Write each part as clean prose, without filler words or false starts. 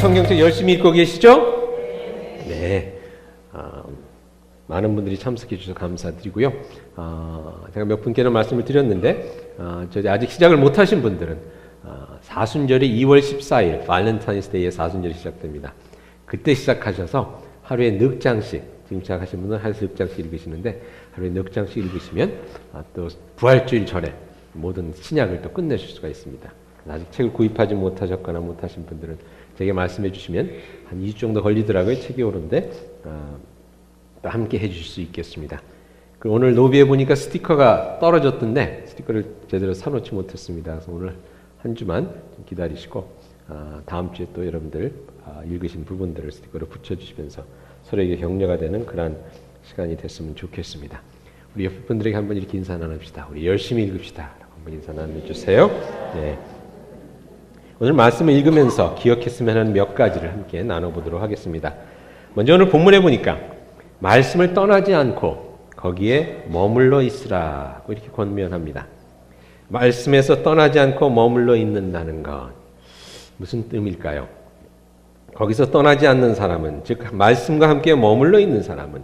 성경책 열심히 읽고 계시죠? 네. 많은 분들이 참석해 주셔서 감사드리고요. 제가 몇 분께는 말씀을 드렸는데 아직 시작을 못하신 분들은 사순절이 2월 14일 발렌타인스데이에 사순절이 시작됩니다. 그때 시작하셔서 하루에 넉 장씩, 지금 시작하신 분은 하루에 넉 장씩 읽으시는데 하루에 넉 장씩 읽으시면 또 부활주일 전에 모든 신약을 또 끝내실 수가 있습니다. 아직 책을 구입하지 못하셨거나 못하신 분들은 제게 말씀해 주시면 한 2주 정도 걸리더라고요. 책이 오는데 또 함께 해주실 수 있겠습니다. 그리고 오늘 노비에 보니까 스티커가 떨어졌던데 스티커를 제대로 사놓지 못했습니다. 그래서 오늘 한 주만 좀 기다리시고 다음 주에 또 여러분들 읽으신 부분들을 스티커로 붙여주시면서 서로에게 격려가 되는 그런 시간이 됐으면 좋겠습니다. 우리 옆에 분들에게 한번 이렇게 인사 나눕시다. 우리 열심히 읽읍시다. 한번 인사 나눠주세요. 네. 오늘 말씀을 읽으면서 기억했으면 하는 몇 가지를 함께 나눠보도록 하겠습니다. 먼저 오늘 본문에 보니까 말씀을 떠나지 않고 거기에 머물러 있으라고 이렇게 권면합니다. 말씀에서 떠나지 않고 머물러 있는다는 것 무슨 뜻일까요? 거기서 떠나지 않는 사람은, 즉 말씀과 함께 머물러 있는 사람은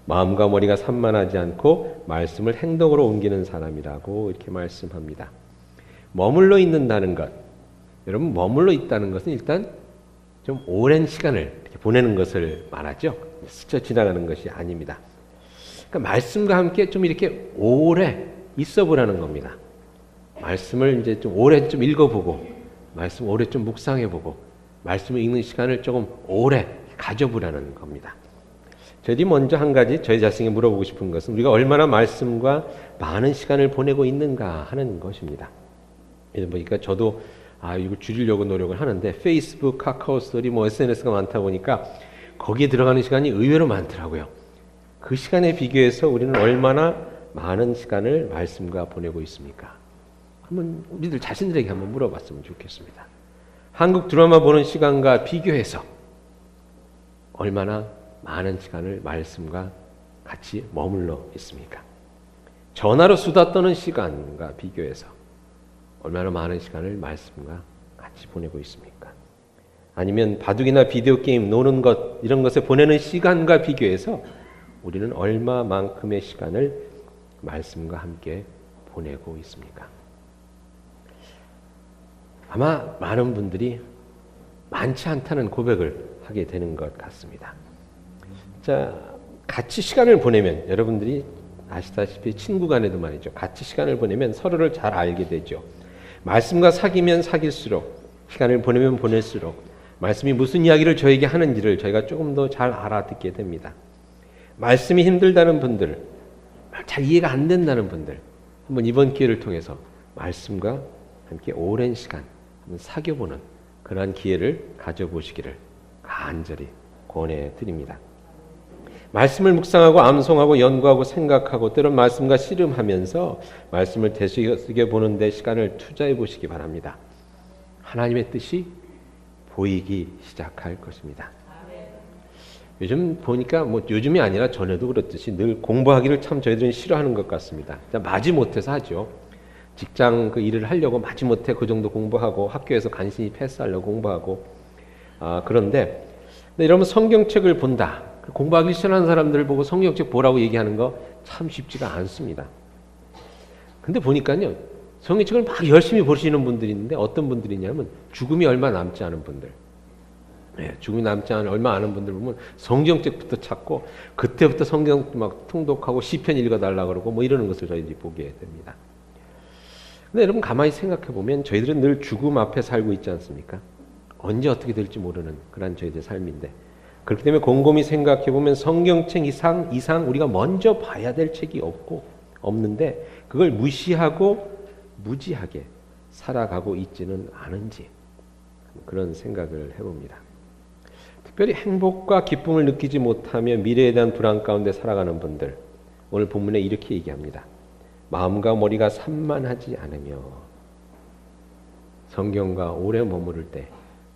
마음과 머리가 산만하지 않고 말씀을 행동으로 옮기는 사람이라고 이렇게 말씀합니다. 머물러 있는다는 것, 여러분 머물러 있다는 것은 일단 좀 오랜 시간을 이렇게 보내는 것을 말하죠. 스쳐 지나가는 것이 아닙니다. 그러니까 말씀과 함께 좀 이렇게 오래 있어 보라는 겁니다. 말씀을 이제 좀 오래 좀 읽어보고, 말씀 오래 좀 묵상해보고, 말씀을 읽는 시간을 조금 오래 가져보라는 겁니다. 저희들이 먼저 한 가지 저희 자신에게 물어보고 싶은 것은 우리가 얼마나 말씀과 많은 시간을 보내고 있는가 하는 것입니다. 이런 보니까 저도 이거 줄이려고 노력을 하는데 페이스북, 카카오스토리, SNS가 많다 보니까 거기에 들어가는 시간이 의외로 많더라고요. 그 시간에 비교해서 우리는 얼마나 많은 시간을 말씀과 보내고 있습니까? 한번 우리들 자신들에게 한번 물어봤으면 좋겠습니다. 한국 드라마 보는 시간과 비교해서 얼마나 많은 시간을 말씀과 같이 머물러 있습니까? 전화로 수다 떠는 시간과 비교해서 얼마나 많은 시간을 말씀과 같이 보내고 있습니까? 아니면 바둑이나 비디오 게임 노는 것 이런 것에 보내는 시간과 비교해서 우리는 얼마만큼의 시간을 말씀과 함께 보내고 있습니까? 아마 많은 분들이 많지 않다는 고백을 하게 되는 것 같습니다. 자, 같이 시간을 보내면 여러분들이 아시다시피 친구 간에도 말이죠. 같이 시간을 보내면 서로를 잘 알게 되죠. 말씀과 사귀면 사귈수록, 시간을 보내면 보낼수록 말씀이 무슨 이야기를 저에게 하는지를 저희가 조금 더 잘 알아듣게 됩니다. 말씀이 힘들다는 분들, 잘 이해가 안 된다는 분들, 한번 이번 기회를 통해서 말씀과 함께 오랜 시간 한번 사귀어보는 그러한 기회를 가져보시기를 간절히 권해드립니다. 말씀을 묵상하고 암송하고 연구하고 생각하고 때론 말씀과 씨름하면서 말씀을 되새겨 보는 데 시간을 투자해 보시기 바랍니다. 하나님의 뜻이 보이기 시작할 것입니다. 요즘 보니까 요즘이 아니라 전에도 그렇듯이 늘 공부하기를 참 저희들은 싫어하는 것 같습니다. 마지못해서 하죠. 직장 그 일을 하려고 마지못해 그 정도 공부하고 학교에서 간신히 패스하려고 공부하고 그런데 이러면 성경책을 본다. 공부하기 싫어하는 사람들을 보고 성경책 보라고 얘기하는 거 참 쉽지가 않습니다. 근데 보니까요, 성경책을 막 열심히 보시는 분들이 있는데 어떤 분들이냐면 죽음이 얼마 남지 않은 분들, 죽음이 남지 않은 얼마 아는 분들 보면 성경책부터 찾고 그때부터 성경 막 통독하고 시편 읽어달라 그러고 이러는 것을 저희들이 보게 됩니다. 근데 여러분 가만히 생각해 보면 저희들은 늘 죽음 앞에 살고 있지 않습니까? 언제 어떻게 될지 모르는 그런 저희들의 삶인데, 그렇기 때문에 곰곰이 생각해 보면 성경책 이상 우리가 먼저 봐야 될 책이 없는데 그걸 무시하고 무지하게 살아가고 있지는 않은지 그런 생각을 해봅니다. 특별히 행복과 기쁨을 느끼지 못하며 미래에 대한 불안 가운데 살아가는 분들, 오늘 본문에 이렇게 얘기합니다. 마음과 머리가 산만하지 않으며 성경과 오래 머무를 때,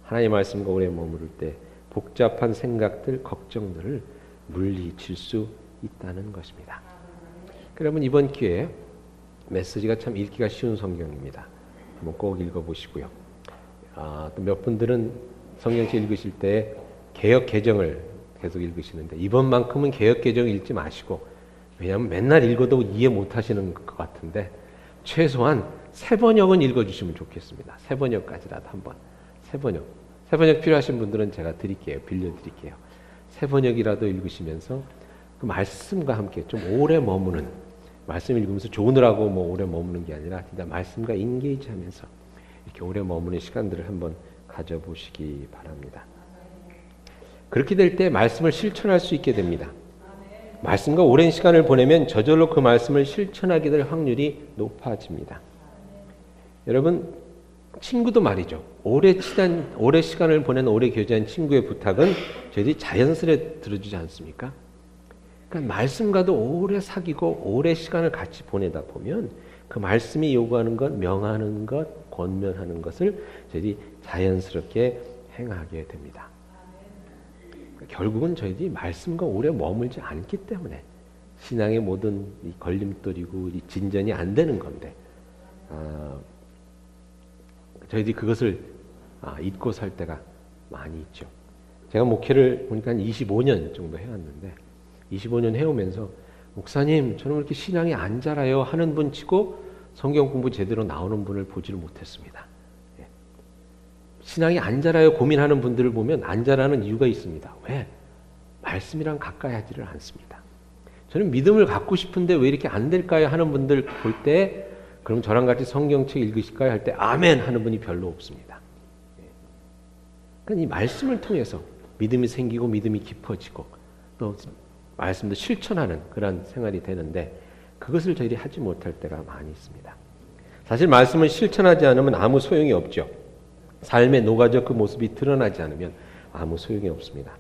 하나님의 말씀과 오래 머무를 때 복잡한 생각들, 걱정들을 물리칠 수 있다는 것입니다. 여러분 이번 기회에 메시지가 참 읽기가 쉬운 성경입니다. 한번 꼭 읽어보시고요. 또 몇 분들은 성경책 읽으실 때 개역 개정을 계속 읽으시는데 이번만큼은 개역 개정 읽지 마시고, 왜냐하면 맨날 읽어도 이해 못하시는 것 같은데 최소한 새번역은 읽어주시면 좋겠습니다. 새번역까지라도 한번. 새번역 필요하신 분들은 제가 드릴게요. 빌려드릴게요. 새번역이라도 읽으시면서 그 말씀과 함께 좀 오래 머무는, 말씀 읽으면서 좋으라고 뭐 오래 머무는 게 아니라 진짜 말씀과 인게이지하면서 이렇게 오래 머무는 시간들을 한번 가져보시기 바랍니다. 그렇게 될 때 말씀을 실천할 수 있게 됩니다. 말씀과 오랜 시간을 보내면 저절로 그 말씀을 실천하게 될 확률이 높아집니다. 여러분, 친구도 말이죠. 오래 시간을 보낸 오래 교제한 친구의 부탁은 저희들이 자연스레 들어주지 않습니까? 그러니까 말씀과도 오래 사귀고 오래 시간을 같이 보내다 보면 그 말씀이 요구하는 것, 명하는 것, 권면하는 것을 저희들이 자연스럽게 행하게 됩니다. 결국은 저희들이 말씀과 오래 머물지 않기 때문에 신앙의 모든 이 걸림돌이고 이 진전이 안 되는 건데, 저희들이 그것을 잊고 살 때가 많이 있죠. 제가 목회를 보니까 한 25년 정도 해왔는데 25년 해오면서 목사님 저는 그렇게 신앙이 안 자라요 하는 분 치고 성경 공부 제대로 나오는 분을 보지를 못했습니다. 신앙이 안 자라요 고민하는 분들을 보면 안 자라는 이유가 있습니다. 왜? 말씀이랑 가까이 하지를 않습니다. 저는 믿음을 갖고 싶은데 왜 이렇게 안 될까요 하는 분들 볼 때, 그럼 저랑 같이 성경책 읽으실까요 할 때 아멘 하는 분이 별로 없습니다. 그러니까 이 말씀을 통해서 믿음이 생기고 믿음이 깊어지고 또 말씀도 실천하는 그런 생활이 되는데, 그것을 저희들이 하지 못할 때가 많이 있습니다. 사실 말씀을 실천하지 않으면 아무 소용이 없죠. 삶에 녹아져 그 모습이 드러나지 않으면 아무 소용이 없습니다.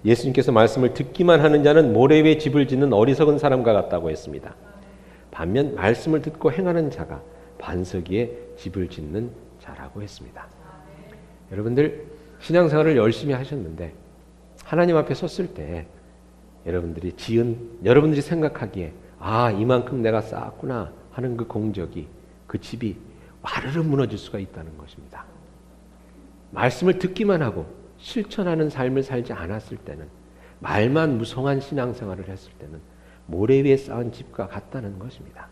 예수님께서 말씀을 듣기만 하는 자는 모래 위에 집을 짓는 어리석은 사람과 같다고 했습니다. 반면 말씀을 듣고 행하는 자가 반석 위에 집을 짓는 자라고 했습니다. 여러분들 신앙생활을 열심히 하셨는데 하나님 앞에 섰을 때 여러분들이 생각하기에 이만큼 내가 쌓았구나 하는 그 공적이, 그 집이 와르르 무너질 수가 있다는 것입니다. 말씀을 듣기만 하고 실천하는 삶을 살지 않았을 때는, 말만 무성한 신앙생활을 했을 때는 모래 위에 쌓은 집과 같다는 것입니다.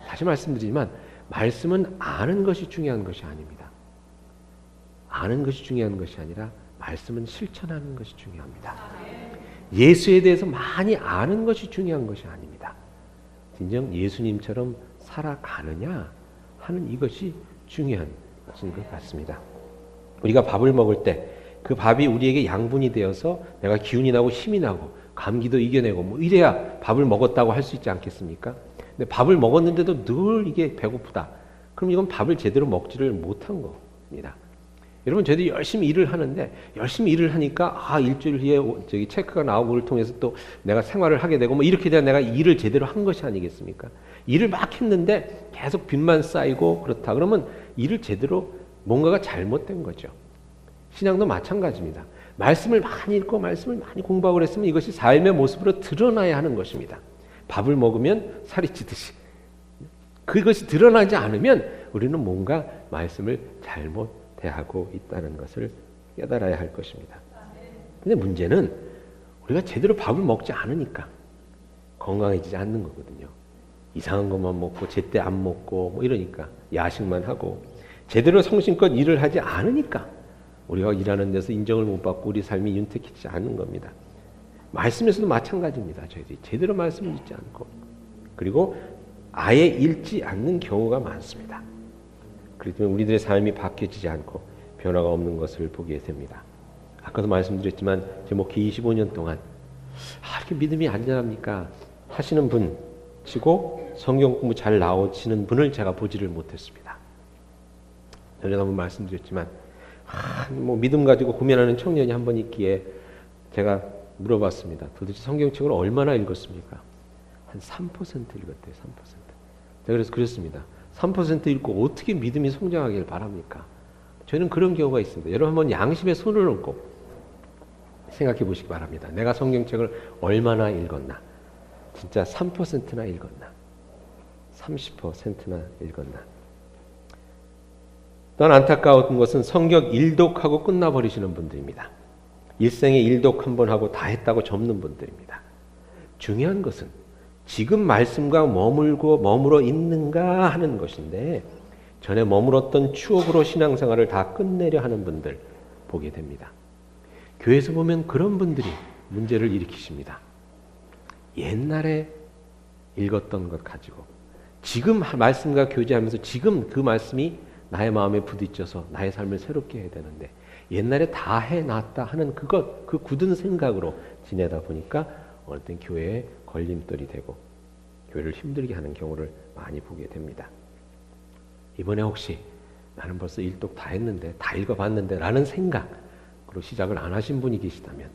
다시 말씀드리지만 말씀은 아는 것이 중요한 것이 아닙니다. 아는 것이 중요한 것이 아니라 말씀은 실천하는 것이 중요합니다. 예수에 대해서 많이 아는 것이 중요한 것이 아닙니다. 진정 예수님처럼 살아가느냐 하는 이것이 중요한 것인 것 같습니다. 우리가 밥을 먹을 때 그 밥이 우리에게 양분이 되어서 내가 기운이 나고 힘이 나고 감기도 이겨내고 뭐 이래야 밥을 먹었다고 할 수 있지 않겠습니까? 근데 밥을 먹었는데도 늘 이게 배고프다. 그럼 이건 밥을 제대로 먹지를 못한 겁니다. 여러분, 저희들이 열심히 일을 하는데 열심히 일을 하니까 일주일 후에 체크가 나오고 그걸 통해서 또 내가 생활을 하게 되고 뭐 이렇게 돼야 내가 일을 제대로 한 것이 아니겠습니까? 일을 막 했는데 계속 빚만 쌓이고 그렇다. 그러면 일을 제대로 뭔가가 잘못된 거죠. 신앙도 마찬가지입니다. 말씀을 많이 읽고 말씀을 많이 공부하고 그랬으면 이것이 삶의 모습으로 드러나야 하는 것입니다. 밥을 먹으면 살이 찌듯이. 그것이 드러나지 않으면 우리는 뭔가 말씀을 잘못 대하고 있다는 것을 깨달아야 할 것입니다. 근데 문제는 우리가 제대로 밥을 먹지 않으니까 건강해지지 않는 거거든요. 이상한 것만 먹고 제때 안 먹고 뭐 이러니까 야식만 하고 제대로 성심껏 일을 하지 않으니까 우리가 일하는 데서 인정을 못 받고 우리 삶이 윤택해지지 않는 겁니다. 말씀에서도 마찬가지입니다. 저희들이 제대로 말씀을 읽지 않고 그리고 아예 읽지 않는 경우가 많습니다. 그렇기 때문에 우리들의 삶이 바뀌어지지 않고 변화가 없는 것을 보게 됩니다. 아까도 말씀드렸지만 제 목회 25년 동안 이렇게 믿음이 안 자랍니까 하시는 분 치고 성경 공부 잘 나오시는 분을 제가 보지를 못했습니다. 전에 한번 말씀드렸지만 믿음 가지고 고민하는 청년이 한 번 있기에 제가 물어봤습니다. 도대체 성경책을 얼마나 읽었습니까? 한 3% 읽었대요. 3%. 제가 그래서 그랬습니다. 3% 읽고 어떻게 믿음이 성장하길 바랍니까? 저는 그런 경우가 있습니다. 여러분 한번 양심에 손을 얹고 생각해 보시기 바랍니다. 내가 성경책을 얼마나 읽었나? 진짜 3%나 읽었나? 30%나 읽었나? 또한 안타까운 것은 성경 일독하고 끝나버리시는 분들입니다. 일생에 일독 한 번 하고 다 했다고 접는 분들입니다. 중요한 것은 지금 말씀과 머물러 있는가 하는 것인데 전에 머물렀던 추억으로 신앙생활을 다 끝내려 하는 분들 보게 됩니다. 교회에서 보면 그런 분들이 문제를 일으키십니다. 옛날에 읽었던 것 가지고 지금 말씀과 교제하면서 지금 그 말씀이 나의 마음에 부딪혀서 나의 삶을 새롭게 해야 되는데 옛날에 다 해놨다 하는 그 굳은 생각으로 지내다 보니까 어느 땐 교회에 걸림돌이 되고 교회를 힘들게 하는 경우를 많이 보게 됩니다. 이번에 혹시 나는 벌써 일독 다 했는데 다 읽어봤는데 라는 생각으로 시작을 안 하신 분이 계시다면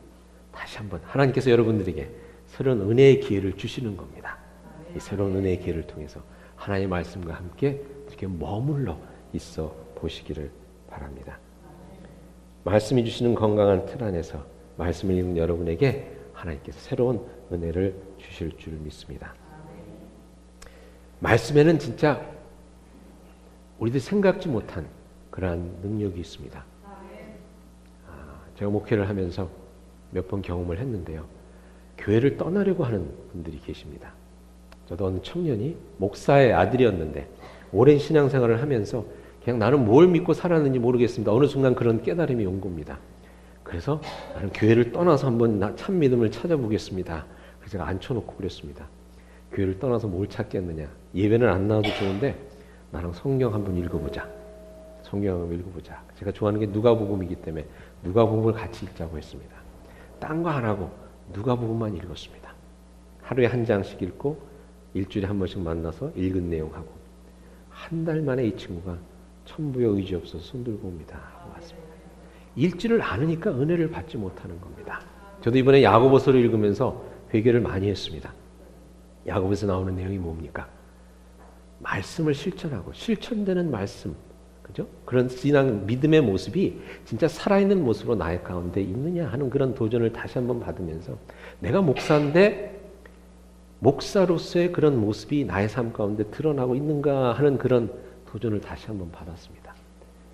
다시 한번 하나님께서 여러분들에게 새로운 은혜의 기회를 주시는 겁니다. 이 새로운 은혜의 기회를 통해서 하나님의 말씀과 함께 이렇게 머물러 있어 보시기를 바랍니다. 말씀이 주시는 건강한 틀 안에서 말씀을 읽는 여러분에게 하나님께서 새로운 은혜를 주실 줄 믿습니다. 말씀에는 진짜 우리들이 생각지 못한 그러한 능력이 있습니다. 제가 목회를 하면서 몇 번 경험을 했는데요. 교회를 떠나려고 하는 분들이 계십니다. 저도 어느 청년이 목사의 아들이었는데 오랜 신앙생활을 하면서 그냥 나는 뭘 믿고 살았는지 모르겠습니다. 어느 순간 그런 깨달음이 온 겁니다. 그래서 나는 교회를 떠나서 한번 참 믿음을 찾아보겠습니다. 그래서 제가 앉혀놓고 그랬습니다. 교회를 떠나서 뭘 찾겠느냐. 예배는 안 나와도 좋은데 나랑 성경 한번 읽어보자. 성경 한번 읽어보자. 제가 좋아하는 게 누가복음이기 때문에 누가복음을 같이 읽자고 했습니다. 딴 거 안 하고 누가복음만 읽었습니다. 하루에 한 장씩 읽고 일주일에 한 번씩 만나서 읽은 내용하고 한 달 만에 이 친구가 천부의 의지 없어서 손 들고 옵니다. 하고 왔습니다. 읽지를 않으니까 은혜를 받지 못하는 겁니다. 저도 이번에 야고보서를 읽으면서 회개를 많이 했습니다. 야고보에서 나오는 내용이 뭡니까? 말씀을 실천하고 실천되는 말씀, 그죠? 그런 신앙 믿음의 모습이 진짜 살아있는 모습으로 나의 가운데 있느냐 하는 그런 도전을 다시 한번 받으면서 내가 목사인데 목사로서의 그런 모습이 나의 삶 가운데 드러나고 있는가 하는 그런 도전을 다시 한번 받았습니다.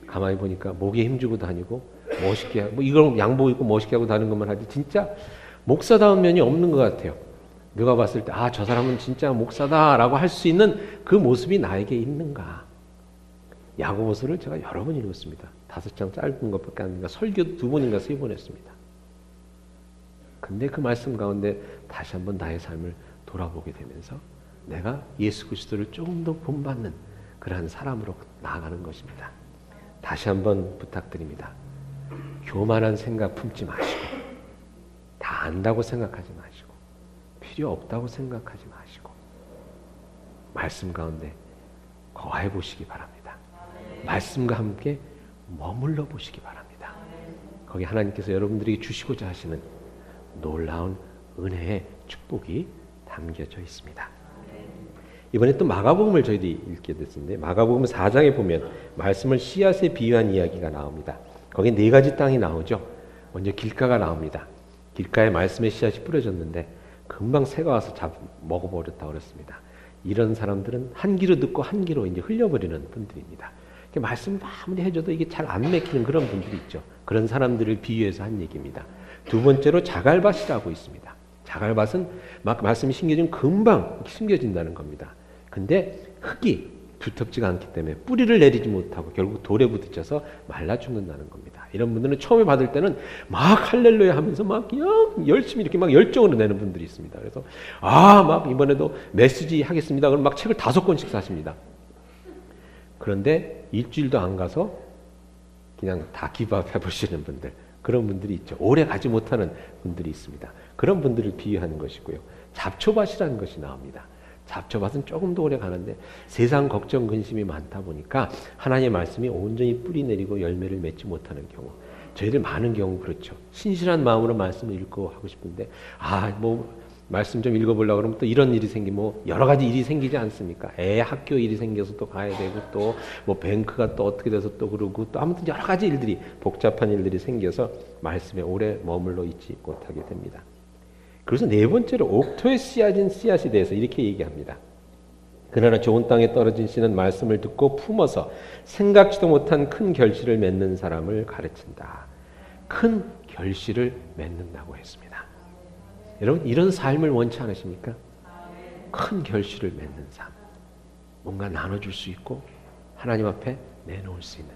가만히 보니까 목에 힘주고 다니고 멋있게 하고 이걸 양복 입고 멋있게 하고 다니는 것만 하지 진짜 목사다운 면이 없는 것 같아요. 누가 봤을 때 저 사람은 진짜 목사다라고 할 수 있는 그 모습이 나에게 있는가. 야고보서를 제가 여러 번 읽었습니다. 5장 짧은 것밖에 아니라 설교도 2번인가 3번 했습니다. 근데 그 말씀 가운데 다시 한번 나의 삶을 돌아보게 되면서 내가 예수 그리스도를 조금 더 본받는 그러한 사람으로 나아가는 것입니다. 다시 한번 부탁드립니다. 교만한 생각 품지 마시고 다 안다고 생각하지 마시고 필요 없다고 생각하지 마시고 말씀 가운데 거해 보시기 바랍니다. 말씀과 함께 머물러 보시기 바랍니다. 거기 하나님께서 여러분들에게 주시고자 하시는 놀라운 은혜의 축복이 담겨져 있습니다. 이번에 또 마가복음을 저희들이 읽게 됐는데 마가복음 4장에 보면 말씀을 씨앗에 비유한 이야기가 나옵니다. 거기에 4가지 땅이 나오죠. 먼저 길가가 나옵니다. 길가에 말씀의 씨앗이 뿌려졌는데 금방 새가 와서 먹어버렸다고 그랬습니다. 이런 사람들은 한 귀로 듣고 한 귀로 이제 흘려버리는 분들입니다. 말씀 아무리 해줘도 이게 잘 안 맥히는 그런 분들이 있죠. 그런 사람들을 비유해서 한 얘기입니다. 두 번째로 자갈밭이라고 있습니다. 자갈밭은 막 말씀이 심겨지면 금방 심겨진다는 겁니다. 근데 흙이 두텁지가 않기 때문에 뿌리를 내리지 못하고 결국 돌에 부딪혀서 말라 죽는다는 겁니다. 이런 분들은 처음에 받을 때는 막 할렐루야 하면서 막 그냥 열심히 이렇게 막 열정으로 내는 분들이 있습니다. 그래서 막 이번에도 메시지 하겠습니다. 그럼 막 책을 5권씩 사십니다. 그런데 일주일도 안 가서 그냥 다 기부해 보시는 분들, 그런 분들이 있죠. 오래 가지 못하는 분들이 있습니다. 그런 분들을 비유하는 것이고요. 잡초밭이라는 것이 나옵니다. 잡초밭은 조금 더 오래 가는데 세상 걱정 근심이 많다 보니까 하나님의 말씀이 온전히 뿌리 내리고 열매를 맺지 못하는 경우, 저희들 많은 경우 그렇죠. 신실한 마음으로 말씀을 읽고 하고 싶은데 말씀 좀 읽어보려고 그러면 또 이런 일이 여러 가지 일이 생기지 않습니까? 애 학교 일이 생겨서 또 가야 되고 또 뱅크가 또 어떻게 돼서 또 그러고 또 아무튼 여러 가지 일들이 복잡한 일들이 생겨서 말씀에 오래 머물러 있지 못하게 됩니다. 그래서 4번째로 옥토에 씨앗인 씨앗에 대해서 이렇게 얘기합니다. 그러나 좋은 땅에 떨어진 씨는 말씀을 듣고 품어서 생각지도 못한 큰 결실을 맺는 사람을 가르친다. 큰 결실을 맺는다고 했습니다. 여러분 이런 삶을 원치 않으십니까? 큰 결실을 맺는 삶. 뭔가 나눠줄 수 있고 하나님 앞에 내놓을 수 있는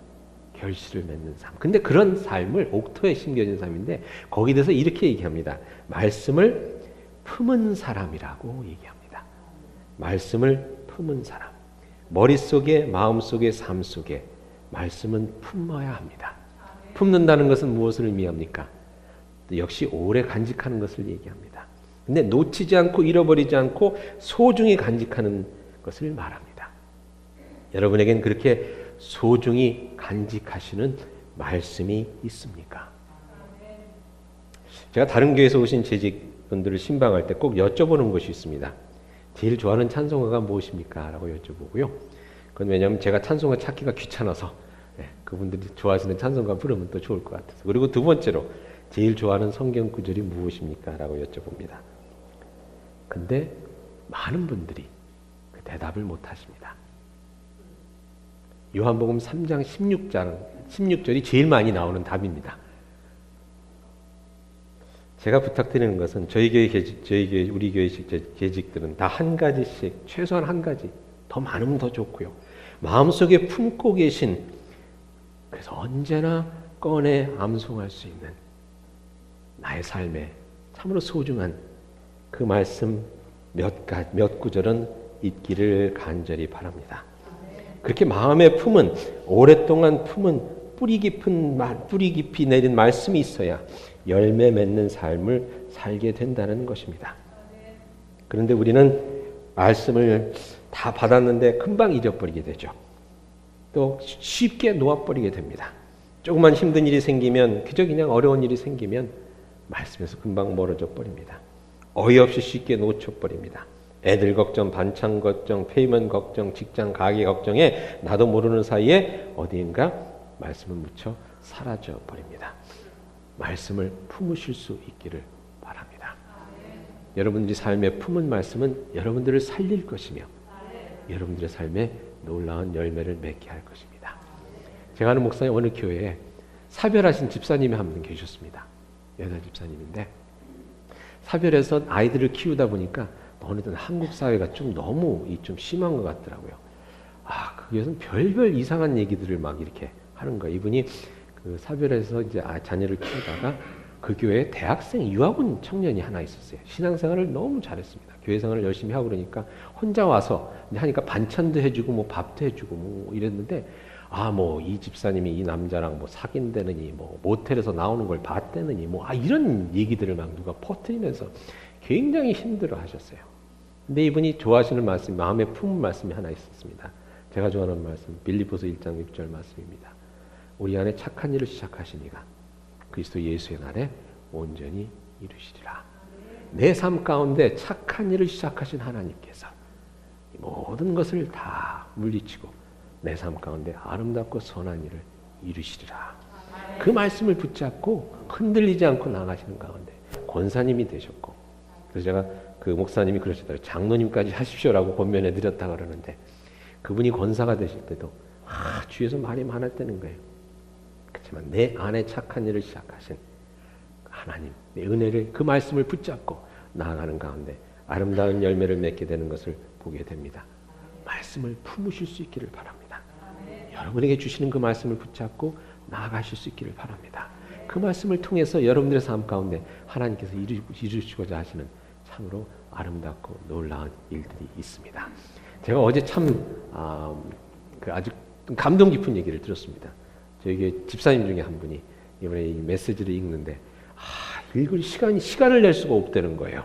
결실을 맺는 삶. 근데 그런 삶을 옥토에 심겨진 삶인데 거기에 대해서 이렇게 얘기합니다. 말씀을 품은 사람이라고 얘기합니다. 말씀을 품은 사람. 머릿속에 마음속에 삶 속에 말씀은 품어야 합니다. 품는다는 것은 무엇을 의미합니까? 역시 오래 간직하는 것을 얘기합니다. 근데 놓치지 않고 잃어버리지 않고 소중히 간직하는 것을 말합니다. 여러분에겐 그렇게 소중히 간직하시는 말씀이 있습니까? 제가 다른 교회에서 오신 재직분들을 신방할 때 꼭 여쭤보는 것이 있습니다. 제일 좋아하는 찬송가가 무엇입니까? 라고 여쭤보고요. 그건 왜냐하면 제가 찬송가 찾기가 귀찮아서 그분들이 좋아하시는 찬송가 부르면 또 좋을 것 같아서. 그리고 두 번째로 제일 좋아하는 성경 구절이 무엇입니까? 라고 여쭤봅니다. 근데 많은 분들이 그 대답을 못하십니다. 요한복음 3장 16절이 제일 많이 나오는 답입니다. 제가 부탁드리는 것은 저희 교회, 우리 교회 재직들은 다 한 가지씩, 최소한 한 가지, 더 많으면 더 좋고요. 마음속에 품고 계신, 그래서 언제나 꺼내 암송할 수 있는 나의 삶에 참으로 소중한 그 말씀 몇 구절은 있기를 간절히 바랍니다. 그렇게 마음에 품은, 오랫동안 품은 뿌리 깊이 내린 말씀이 있어야 열매 맺는 삶을 살게 된다는 것입니다. 그런데 우리는 말씀을 다 받았는데 금방 잊어버리게 되죠. 또 쉽게 놓아버리게 됩니다. 조금만 힘든 일이 생기면, 그냥 어려운 일이 생기면 말씀에서 금방 멀어져 버립니다. 어이없이 쉽게 놓쳐버립니다. 애들 걱정, 반찬 걱정, 페이먼 걱정, 직장 가게 걱정에 나도 모르는 사이에 어디인가 말씀을 묻혀 사라져 버립니다. 말씀을 품으실 수 있기를 바랍니다. 여러분들이 삶에 품은 말씀은 여러분들을 살릴 것이며 여러분들의 삶에 놀라운 열매를 맺게 할 것입니다. 제가 아는 목사님 어느 교회에 사별하신 집사님이 한 분 계셨습니다. 여자 집사님인데 사별해서 아이들을 키우다 보니까 어느덧 한국 사회가 좀 너무 좀 심한 것 같더라고요. 거기에서는 별별 이상한 얘기들을 막 이렇게 하는 거예요. 이분이 그 사별해서 이제 자녀를 키우다가 그 교회에 대학생 유학원 청년이 하나 있었어요. 신앙생활을 너무 잘했습니다. 교회 생활을 열심히 하고 그러니까 혼자 와서 하니까 반찬도 해주고 뭐 밥도 해주고 뭐 이랬는데 이 집사님이 이 남자랑 뭐 사귄다느니 뭐 모텔에서 나오는 걸 봤다느니 이런 얘기들을 막 누가 퍼뜨리면서 굉장히 힘들어 하셨어요. 근데 이분이 좋아하시는 말씀, 마음에 품은 말씀이 하나 있었습니다. 제가 좋아하는 말씀, 빌립보서 1장 6절 말씀입니다. 우리 안에 착한 일을 시작하신 이가 그리스도 예수의 날에 온전히 이루시리라. 내 삶 가운데 착한 일을 시작하신 하나님께서 모든 것을 다 물리치고 내 삶 가운데 아름답고 선한 일을 이루시리라. 그 말씀을 붙잡고 흔들리지 않고 나가시는 가운데 권사님이 되셨고, 그래서 제가 그 목사님이 그러시더라고요. 장로님까지 하십시오라고 권면해 드렸다 그러는데 그분이 권사가 되실 때도 주위에서 말이 많았다는 거예요. 그렇지만 내 안에 착한 일을 시작하신 하나님, 내 은혜를, 그 말씀을 붙잡고 나아가는 가운데 아름다운 열매를 맺게 되는 것을 보게 됩니다. 말씀을 품으실 수 있기를 바랍니다. 여러분에게 주시는 그 말씀을 붙잡고 나아가실 수 있기를 바랍니다. 그 말씀을 통해서 여러분들의 삶 가운데 하나님께서 이루시고자 하시는 참으로 아름답고 놀라운 일들이 있습니다. 제가 어제 참 아주 감동 깊은 얘기를 들었습니다. 저희 집사님 중에 한 분이 이번에 이 메시지를 읽는데 읽을 시간을 낼 수가 없다는 거예요.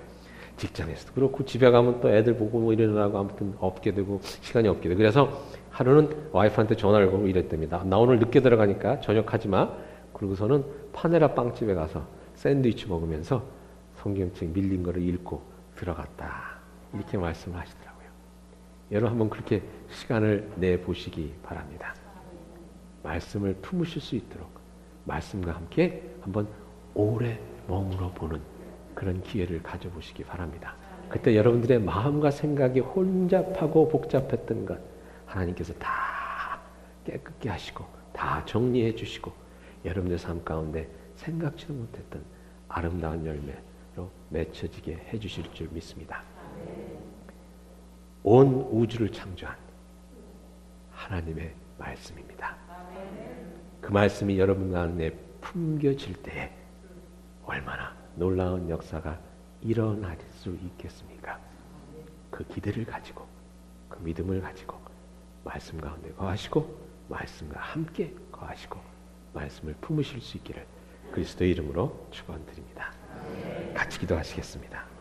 직장에서도 그렇고 집에 가면 또 애들 보고 뭐 이러느라고 아무튼 없게 되고 시간이 없게 되고, 그래서 하루는 와이프한테 전화를 걸고 이랬답니다. 나 오늘 늦게 들어가니까 저녁하지 마. 그러고서는 파네라 빵집에 가서 샌드위치 먹으면서 성경책 밀린 거를 읽고 들어갔다. 이렇게 말씀을 하시더라고요. 여러분 한번 그렇게 시간을 내보시기 바랍니다. 말씀을 품으실 수 있도록 말씀과 함께 한번 오래 머물러 보는 그런 기회를 가져보시기 바랍니다. 그때 여러분들의 마음과 생각이 혼잡하고 복잡했던 것 하나님께서 다 깨끗게 하시고 다 정리해 주시고 여러분들 삶 가운데 생각지도 못했던 아름다운 열매로 맺혀지게 해주실 줄 믿습니다. 온 우주를 창조한 하나님의 말씀입니다. 그 말씀이 여러분 가운데 품겨질 때에 얼마나 놀라운 역사가 일어날 수 있겠습니까? 그 기대를 가지고 그 믿음을 가지고 말씀 가운데 거하시고 말씀과 함께 거하시고 말씀을 품으실 수 있기를 그리스도의 이름으로 축원드립니다. 같이 기도하시겠습니다.